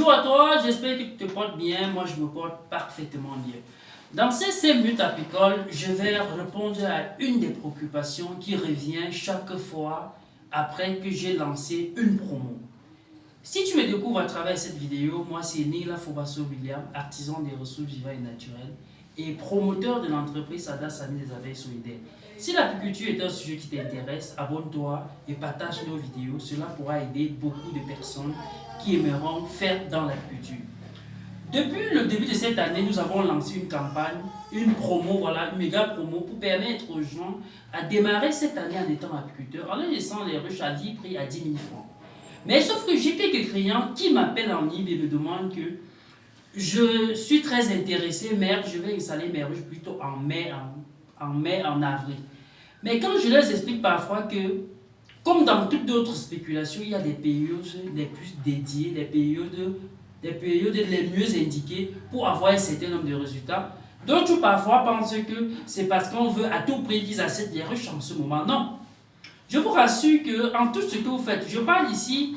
Bonjour à toi, j'espère que tu te portes bien. Moi, je me porte parfaitement bien. Dans ces 5 minutes apicoles, je vais répondre à une des préoccupations qui revient chaque fois après que j'ai lancé une promo. Si tu me découvres à travers cette vidéo, moi c'est Neila Fobasso William, artisan des ressources vivantes et naturelles et promoteur de l'entreprise Adas Amis des abeilles solidaires. Si l'apiculture est un sujet qui t'intéresse, abonne-toi et partage nos vidéos. Cela pourra aider beaucoup de personnes qui aimeront faire dans l'apiculture. Depuis le début de cette année, nous avons lancé une campagne, une promo, voilà, une méga promo pour permettre aux gens à démarrer cette année en étant apiculteur, en leur laissant les ruches à 10 prix à 10 000 francs. Mais sauf que j'ai quelques clients qui m'appellent en ligne et me demandent que je suis très intéressé, mais je vais installer mes ruches plutôt en mai, en avril. Mais quand je leur explique parfois que, comme dans toutes autres spéculations, il y a des périodes les plus dédiées, des périodes les mieux indiquées pour avoir un certain nombre de résultats. D'autres parfois pensent que c'est parce qu'on veut à tout prix qu'ils achètent des ruches en ce moment. Non. Je vous rassure qu'en tout ce que vous faites, je parle ici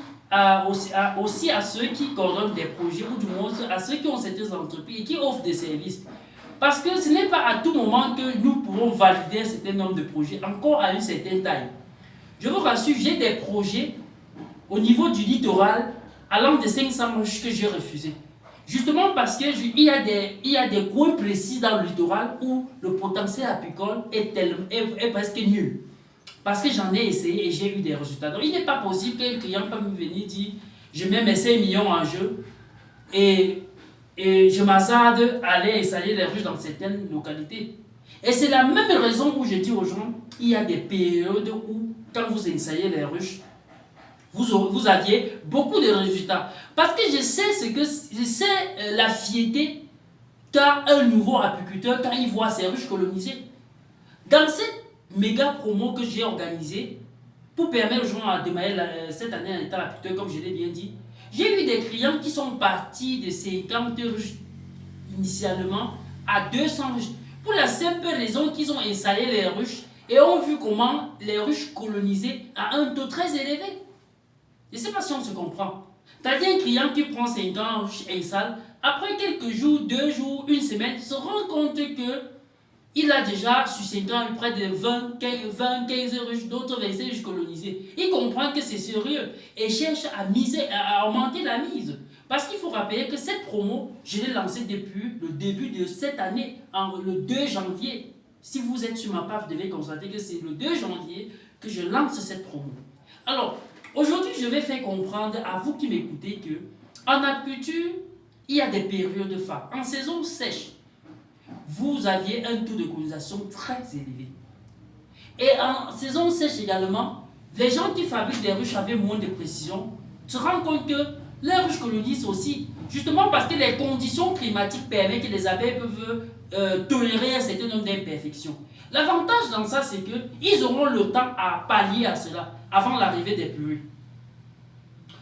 aussi à ceux qui coordonnent des projets ou du moins à ceux qui ont certaines entreprises et qui offrent des services. Parce que ce n'est pas à tout moment que nous pourrons valider un certain nombre de projets, encore à une certaine taille. Je vous rassure, j'ai des projets au niveau du littoral allant de 500 ruches que j'ai refusé. Justement parce qu'il y a des coins précis dans le littoral où le potentiel apicole est presque nul. Parce que j'en ai essayé et j'ai eu des résultats. Donc il n'est pas possible qu'un client peut me venir dire je mets mes 5 millions en jeu et je m'hasarde à aller installer les ruches dans certaines localités. Et c'est la même raison où je dis aux gens il y a des périodes où, quand vous installez les ruches, vous aviez beaucoup de résultats. Parce que je sais la fierté qu'a un nouveau apiculteur quand il voit ses ruches colonisées. Dans cette méga promo que j'ai organisée pour permettre aux gens de démarrer cette année en étant apiculteur, comme je l'ai bien dit, j'ai eu des clients qui sont partis de 50 ruches initialement à 200 ruches. Pour la simple raison qu'ils ont installé les ruches et ont vu comment les ruches colonisées à un taux très élevé. Je ne sais pas si on se comprend. C'est-à-dire un client qui prend 50 ruches et installe, après quelques jours, 2 jours, une semaine, se rend compte que il a déjà sur 5 ans près de 20, 15 ruches, d'autres 25 ruches colonisées. Il comprend que c'est sérieux et cherche à augmenter la mise. Parce qu'il faut rappeler que cette promo, je l'ai lancée depuis le début de cette année, le 2 janvier. Si vous êtes sur ma page, vous devez constater que c'est le 2 janvier que je lance cette promo. Alors, aujourd'hui, je vais faire comprendre à vous qui m'écoutez que en apiculture, il y a des périodes phares. En saison sèche, vous aviez un taux de colonisation très élevé. Et en saison sèche également, les gens qui fabriquent des ruches avec moins de précision se rendent compte que les ruches colonisent aussi, justement parce que les conditions climatiques permettent que les abeilles peuvent tolérer un certain nombre d'imperfections. L'avantage dans ça, c'est qu'ils auront le temps à pallier à cela avant l'arrivée des pluies.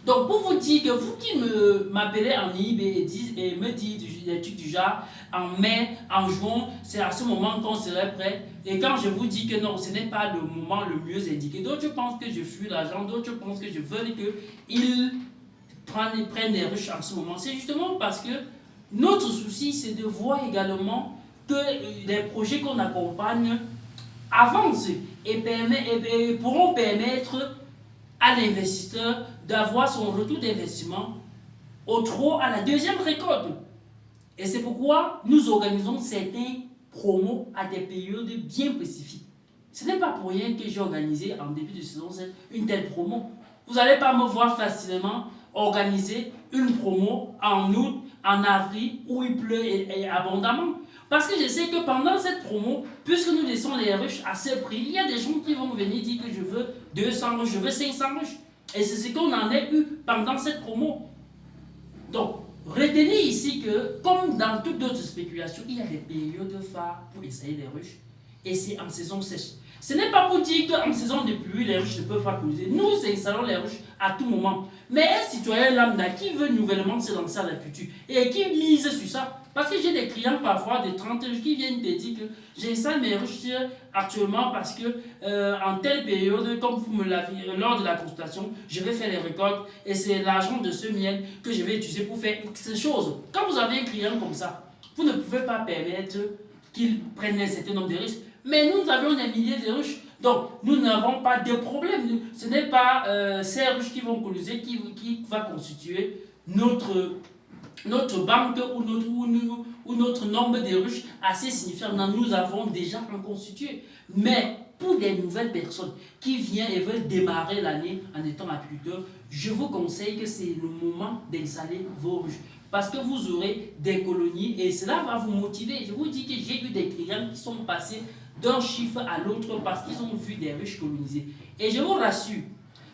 Donc pour vous dire que vous qui m'appelez en IB et me dites des trucs du genre en mai, en juin, c'est à ce moment qu'on serait prêt. Et quand je vous dis que non, ce n'est pas le moment le mieux indiqué. D'autres pensent que je fuis l'argent, d'autres pensent que je veux qu'ils prennent des ruches en ce moment. C'est justement parce que notre souci, c'est de voir également que les projets qu'on accompagne avancent et pourront permettre à l'investisseur d'avoir son retour d'investissement au trop à la deuxième récolte. Et c'est pourquoi nous organisons certains promos à des périodes bien spécifiques. Ce n'est pas pour rien que j'ai organisé en début de saison une telle promo. Vous n'allez pas me voir facilement organiser une promo en août, en avril, où il pleut abondamment. Parce que je sais que pendant cette promo, puisque nous laissons les ruches à ce prix, il y a des gens qui vont venir dire que je veux 200 ruches, je veux 500 ruches. Et c'est ce qu'on en a eu pendant cette promo. Donc, retenez ici que, comme dans toutes d'autres spéculations, il y a des périodes phares pour essayer les ruches. et c'est en saison sèche. Ce n'est pas pour dire qu'en saison de pluie, les ruches ne peuvent pas coloniser. Nous installons les ruches à tout moment. Mais un citoyen lambda qui veut nouvellement se lancer à la culture et qui mise sur ça, parce que j'ai des clients parfois de 30 ruches qui viennent me dire que j'installe mes ruches actuellement parce que en telle période, comme vous me l'avez lors de la consultation, je vais faire les récoltes et c'est l'argent de ce miel que je vais utiliser pour faire ces choses. Quand vous avez un client comme ça, vous ne pouvez pas permettre qu'il prenne un certain nombre de risques. Mais nous avions des milliers de ruches, donc nous n'avons pas de problème. Ce n'est pas ces ruches qui vont coloniser qui va constituer notre banque ou notre nombre de ruches assez signifiant. Nous avons déjà un constitué. Mais pour des nouvelles personnes qui viennent et veulent démarrer l'année en étant apiculteur, je vous conseille que c'est le moment d'installer vos ruches. Parce que vous aurez des colonies et cela va vous motiver. Je vous dis que j'ai eu des clients qui sont passés d'un chiffre à l'autre parce qu'ils ont vu des ruches colonisées. Et je vous rassure,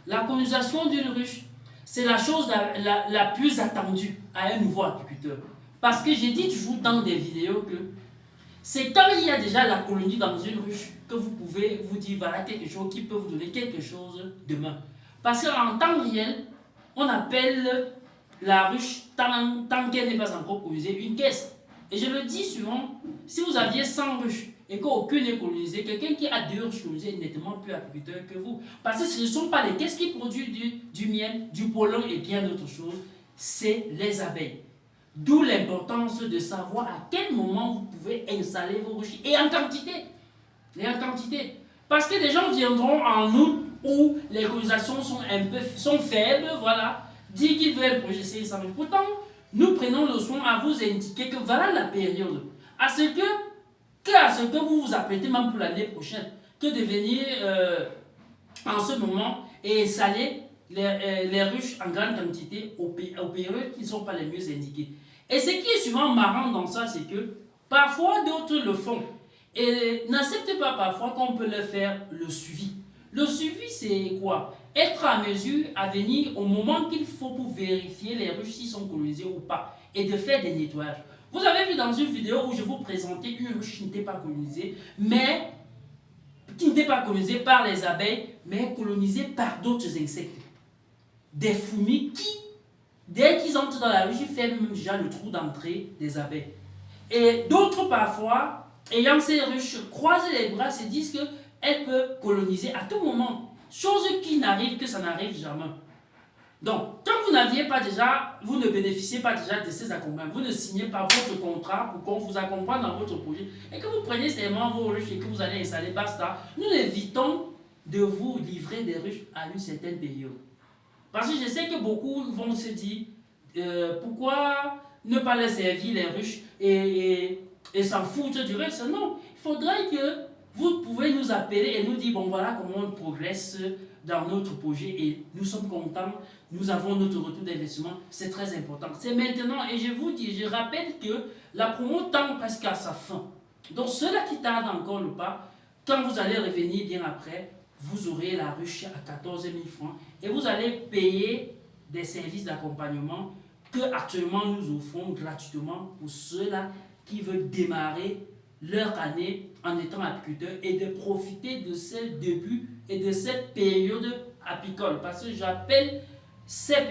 la colonisation d'une ruche, c'est la chose la plus attendue à un nouveau apiculteur. Parce que j'ai dit toujours dans des vidéos que c'est quand il y a déjà la colonie dans une ruche que vous pouvez vous dire voilà quelque chose qui peut vous donner quelque chose demain. Parce qu'en temps réel, on appelle la ruche, tant qu'elle n'est pas encore colonisée, une caisse. Et je le dis souvent, si vous aviez 100 ruches et qu'aucune n'est colonisée, quelqu'un qui a 2 ruches colonisées est nettement plus apiculteur que vous. Parce que ce ne sont pas les caisses qui produisent du miel, du pollen et bien d'autres choses, c'est les abeilles. D'où l'importance de savoir à quel moment vous pouvez installer vos ruches et en quantité. Et en quantité. Parce que des gens viendront en août où les colonisations sont faibles, voilà, dit qu'ils veulent projeter ça. Pourtant, nous prenons le soin à vous indiquer que voilà la période. À ce que vous vous apprêtez même pour l'année prochaine, que de venir en ce moment et installer les ruches en grande quantité aux périodes qui ne sont pas les mieux indiquées. Et ce qui est souvent marrant dans ça, c'est que parfois d'autres le font et n'acceptent pas parfois qu'on peut leur faire le suivi. Le suivi, c'est quoi? Être à mesure à venir au moment qu'il faut pour vérifier les ruches s'ils sont colonisées ou pas et de faire des nettoyages. Vous avez vu dans une vidéo où je vous présentais une ruche qui n'était pas colonisée, mais qui n'était pas colonisée par les abeilles, mais colonisée par d'autres insectes. Des fourmis qui, dès qu'ils entrent dans la ruche, ils ferment déjà le trou d'entrée des abeilles. Et d'autres parfois, ayant ces ruches, croisent les bras, se disent qu'elles peuvent coloniser à tout moment. Chose qui n'arrive que ça n'arrive jamais. Donc, quand vous n'aviez pas déjà, vous ne bénéficiez pas déjà de ces accompagnements, vous ne signez pas votre contrat pour qu'on vous accompagne dans votre projet et que vous preniez seulement vos ruches et que vous allez installer, basta, nous évitons de vous livrer des ruches à une certaine période. Parce que je sais que beaucoup vont se dire pourquoi ne pas les servir les ruches et s'en foutre du reste. Non, il faudrait que vous pouvez nous appeler et nous dire bon voilà comment on progresse dans notre projet et nous sommes contents, nous avons notre retour d'investissement, c'est très important. C'est maintenant et je vous dis, je rappelle que la promo tend presque à sa fin. Donc ceux-là qui tardent encore le pas, quand vous allez revenir bien après, vous aurez la ruche à 14 000 francs et vous allez payer des services d'accompagnement que actuellement nous offrons gratuitement pour ceux-là qui veulent démarrer leur année en étant apiculteur et de profiter de ce début et de cette période apicole. Parce que j'appelle ces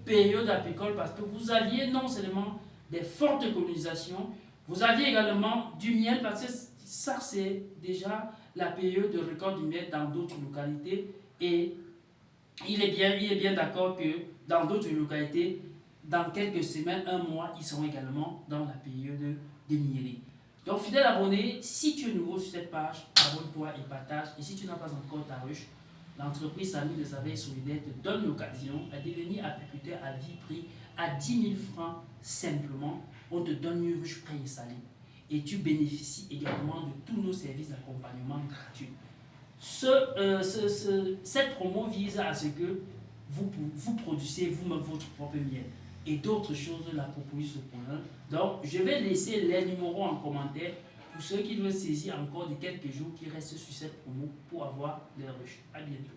périodes apicoles parce que vous aviez non seulement des fortes colonisations, vous aviez également du miel parce que ça c'est déjà la période de récolte du miel dans d'autres localités et il est bien d'accord que dans d'autres localités, dans quelques semaines, un mois, ils seront également dans la période des mielés. Donc, fidèle abonné, si tu es nouveau sur cette page, abonne-toi et partage. Et si tu n'as pas encore ta ruche, l'entreprise Amis des Abeilles Solidaires te donne l'occasion à devenir apiculteur à vie prix à 10 000 francs simplement. On te donne une ruche préinstallée. Et tu bénéficies également de tous nos services d'accompagnement gratuits. Cette promo vise à ce que vous produisez vous-même votre propre miel et d'autres choses la proposition pour l'un. Donc, je vais laisser les numéros en commentaire pour ceux qui veulent saisir encore de quelques jours qui restent sur cette promo pour avoir les ruches. À bientôt.